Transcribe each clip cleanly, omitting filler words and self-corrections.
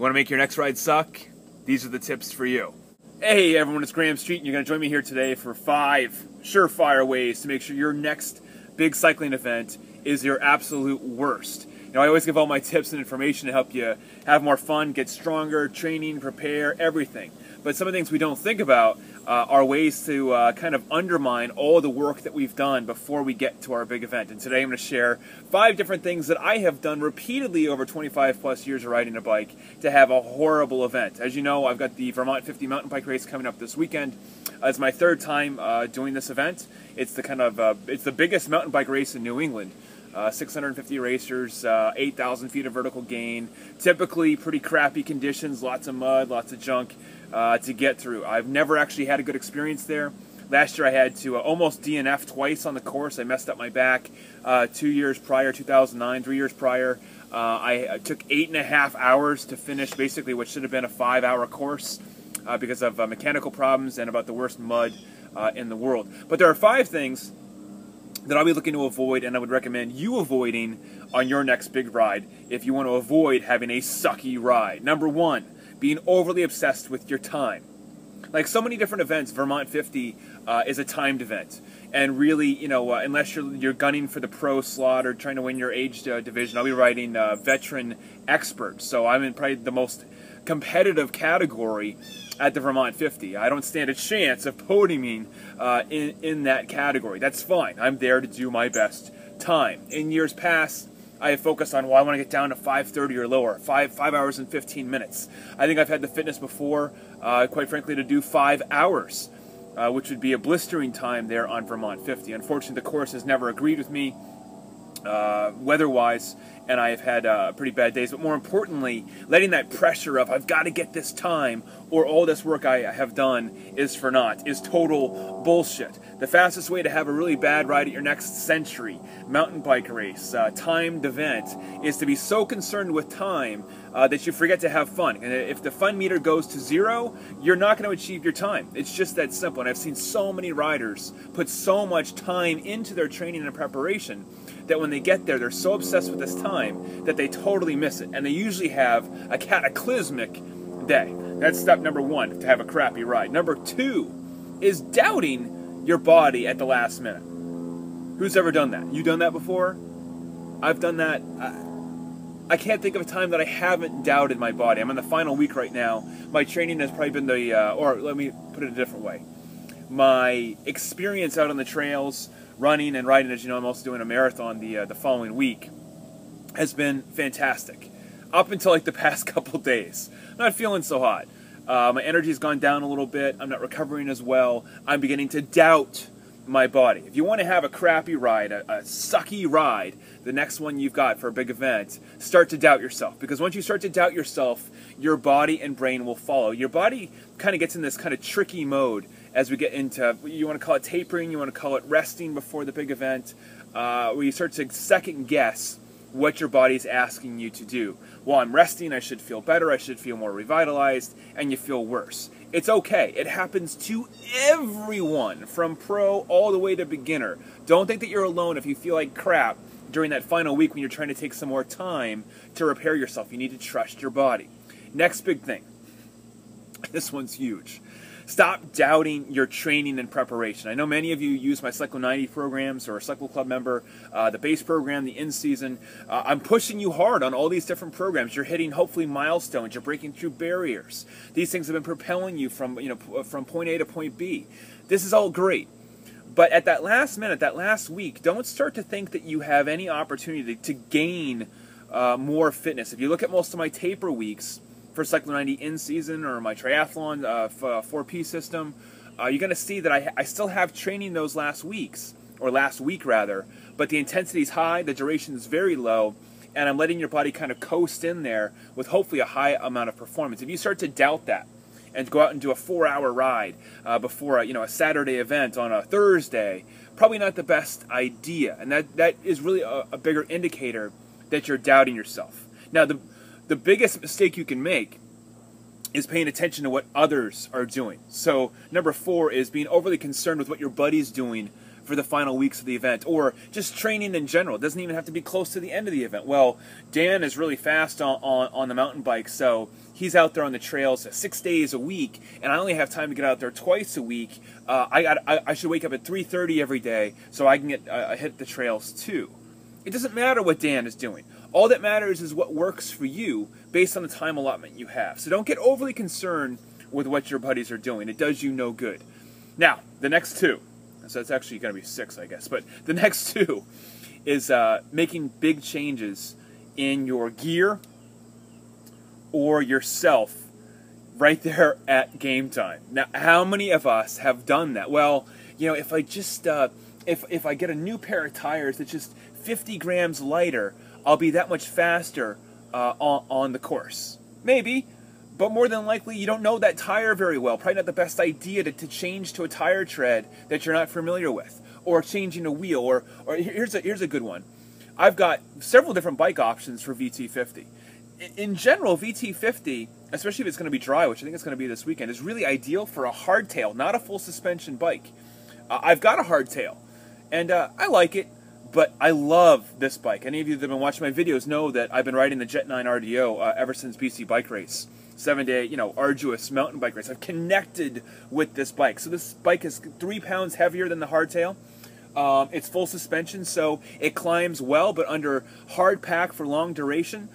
Want to make your next ride suck? These are the tips for you. Hey everyone, it's Graeme Street, and you're going to join me here today for 5 surefire ways to make sure your next big cycling event is your absolute worst. You know, I always give all my tips and information to help you have more fun, get stronger, training, prepare, everything. But some of the things we don't think about are ways to kind of undermine all the work that we've done before we get to our big event. And today I'm going to share 5 different things that I have done repeatedly over 25 plus years of riding a bike to have a horrible event. As you know, I've got the Vermont 50 mountain bike race coming up this weekend. It's my 3rd time doing this event. It's the it's the biggest mountain bike race in New England. 650 racers, 8,000 feet of vertical gain, typically pretty crappy conditions, lots of mud, lots of junk to get through. I've never actually had a good experience there. Last year I had to almost DNF twice on the course. I messed up my back 2 years prior, 2009, 3 years prior. I took 8.5 hours to finish basically what should have been a 5-hour course because of mechanical problems and about the worst mud in the world. But there are 5 things that I'll be looking to avoid, and I would recommend you avoiding on your next big ride if you want to avoid having a sucky ride. Number 1, being overly obsessed with your time. Like so many different events, Vermont 50 is a timed event. And really, you know, unless you're gunning for the pro slot or trying to win your age division, I'll be riding veteran expert. So I'm in probably the most competitive category at the Vermont 50. I don't stand a chance of podiuming in that category. That's fine. I'm there to do my best time. In years past, I have focused on, well, I want to get down to 5:30 or lower, 5 hours and 15 minutes. I think I've had the fitness before, quite frankly, to do 5 hours, which would be a blistering time there on Vermont 50. Unfortunately, the course has never agreed with me weather-wise, and I have had pretty bad days. But more importantly, letting that pressure of I've got to get this time or all this work I have done is for naught is total bullshit. The fastest way to have a really bad ride at your next century mountain bike race, timed event, is to be so concerned with time that you forget to have fun. And if the fun meter goes to 0, you're not going to achieve your time. It's just that simple. And I've seen so many riders put so much time into their training and preparation that when they get there, they're so obsessed with this time that they totally miss it. And they usually have a cataclysmic day. That's step number 1, to have a crappy ride. Number 2 is doubting your body at the last minute. Who's ever done that? You done that before? I've done that. I can't think of a time that I haven't doubted my body. I'm in the final week right now. My training has probably been or let me put it a different way. My experience out on the trails, running and riding, as you know, I'm also doing a marathon the following week, has been fantastic. Up until like the past couple days. I'm not feeling so hot. My energy's gone down a little bit. I'm not recovering as well. I'm beginning to doubt my body. If you want to have a crappy ride, a sucky ride, the next one you've got for a big event, start to doubt yourself. Because once you start to doubt yourself, your body and brain will follow. Your body kind of gets in this kind of tricky mode as we get into, you want to call it tapering, you want to call it resting before the big event, where you start to second guess what your body's asking you to do. While I'm resting, I should feel better, I should feel more revitalized, and you feel worse. It's okay. It happens to everyone, from pro all the way to beginner. Don't think that you're alone if you feel like crap during that final week when you're trying to take some more time to repair yourself. You need to trust your body. Next big thing. This one's huge. Stop doubting your training and preparation. I know many of you use my Cyclo 90 programs or a Cyclo Club member, the base program, the in-season. I'm pushing you hard on all these different programs. You're hitting hopefully milestones. You're breaking through barriers. These things have been propelling you from point A to point B. This is all great. But at that last minute, that last week, don't start to think that you have any opportunity to gain more fitness. If you look at most of my taper weeks for Cyclo 90 in-season or my triathlon 4P system, you're going to see that I still have training those last weeks, or last week rather, but the intensity is high, the duration is very low, and I'm letting your body kind of coast in there with hopefully a high amount of performance. If you start to doubt that and go out and do a 4-hour ride before a Saturday event on a Thursday, probably not the best idea, and that is really a bigger indicator that you're doubting yourself. Now, the biggest mistake you can make is paying attention to what others are doing. So number 4 is being overly concerned with what your buddy's doing for the final weeks of the event, or just training in general. It doesn't even have to be close to the end of the event. Well, Dan is really fast on the mountain bike, so he's out there on the trails 6 days a week, and I only have time to get out there twice a week. I should wake up at 3:30 every day so I can hit the trails too. It doesn't matter what Dan is doing. All that matters is what works for you based on the time allotment you have. So don't get overly concerned with what your buddies are doing. It does you no good. Now, the next two. So it's actually going to be 6, I guess. But the next 2 is making big changes in your gear or yourself right there at game time. Now, how many of us have done that? Well, you know, if I just if I get a new pair of tires that's just 50 grams lighter, I'll be that much faster on the course. Maybe, but more than likely you don't know that tire very well. Probably not the best idea to change to a tire tread that you're not familiar with, or changing a wheel, or here's a good one. I've got several different bike options for VT50. In general, VT50, especially if it's going to be dry, which I think it's going to be this weekend, is really ideal for a hardtail, not a full suspension bike. I've got a hardtail, and I like it, but I love this bike. Any of you that have been watching my videos know that I've been riding the Jet 9 RDO ever since BC Bike Race. 7-day, you know, arduous mountain bike race. I've connected with this bike. So this bike is 3 pounds heavier than the hardtail. It's full suspension, so it climbs well, but under hard pack for long duration.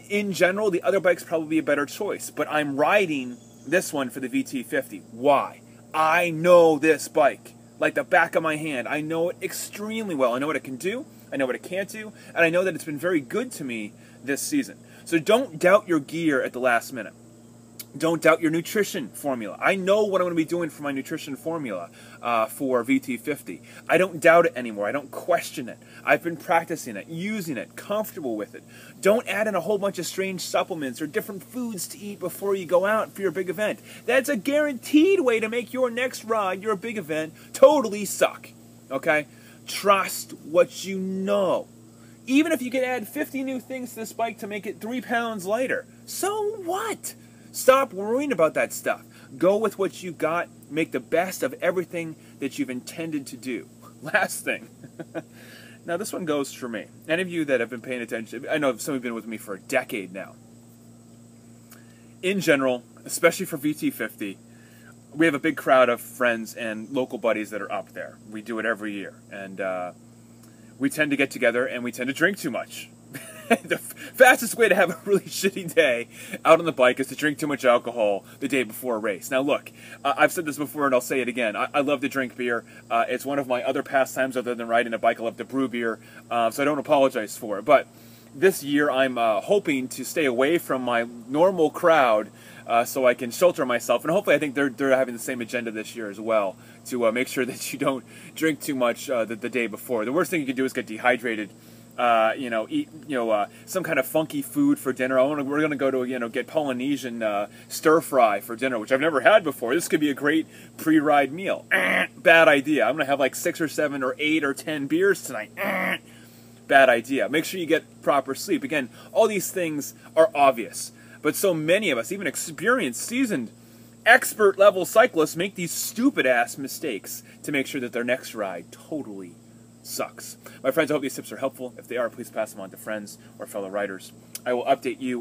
In general, the other bike's probably a better choice, but I'm riding this one for the VT50. Why? I know this bike like the back of my hand. I know it extremely well. I know what it can do, I know what it can't do, and I know that it's been very good to me this season. So don't doubt your gear at the last minute. Don't doubt your nutrition formula. I know what I'm going to be doing for my nutrition formula for VT50. I don't doubt it anymore. I don't question it. I've been practicing it, using it, comfortable with it. Don't add in a whole bunch of strange supplements or different foods to eat before you go out for your big event. That's a guaranteed way to make your next ride, your big event, totally suck. Okay? Trust what you know. Even if you can add 50 new things to this bike to make it 3 pounds lighter, so what? Stop worrying about that stuff. Go with what you got. Make the best of everything that you've intended to do. Last thing. Now this one goes for me. Any of you that have been paying attention, I know some of you have been with me for a decade now. In general, especially for VT50, we have a big crowd of friends and local buddies that are up there. We do it every year. And we tend to get together and we tend to drink too much. The fastest way to have a really shitty day out on the bike is to drink too much alcohol the day before a race. Now look, I've said this before and I'll say it again. I love to drink beer. It's one of my other pastimes other than riding a bike. I love to brew beer, so I don't apologize for it. But this year I'm hoping to stay away from my normal crowd so I can shelter myself. And hopefully I think they're having the same agenda this year as well, to make sure that you don't drink too much the day before. The worst thing you can do is get dehydrated. Eat some kind of funky food for dinner. We're gonna go to get Polynesian stir fry for dinner, which I've never had before. This could be a great pre-ride meal. Bad idea. I'm gonna have like 6 or 7 or 8 or 10 beers tonight. Bad idea. Make sure you get proper sleep. Again, all these things are obvious, but so many of us, even experienced, seasoned, expert level cyclists, make these stupid ass mistakes to make sure that their next ride totally sucks. My friends, I hope these tips are helpful. If they are, please pass them on to friends or fellow riders. I will update you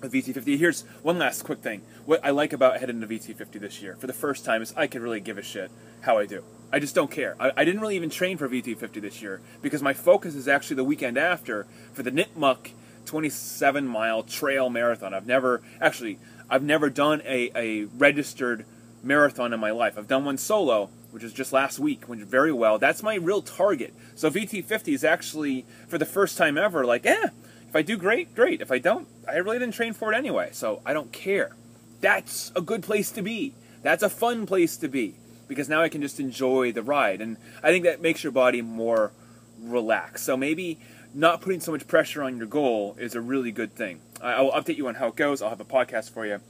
with VT50. Here's one last quick thing. What I like about heading to VT50 this year, for the first time, is I can really give a shit how I do. I just don't care. I didn't really even train for VT50 this year because my focus is actually the weekend after for the Nipmuc 27-mile trail marathon. I've never done a registered marathon in my life. I've done one solo, which was just last week, went very well. That's my real target. So VT50 is actually, for the first time ever, like, if I do great, great. If I don't, I really didn't train for it anyway, so I don't care. That's a good place to be. That's a fun place to be, because now I can just enjoy the ride, and I think that makes your body more relaxed. So maybe not putting so much pressure on your goal is a really good thing. I will update you on how it goes. I'll have a podcast for you.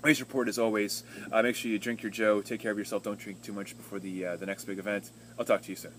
Race report as always. Make sure you drink your Joe, take care of yourself, don't drink too much before the next big event. I'll talk to you soon.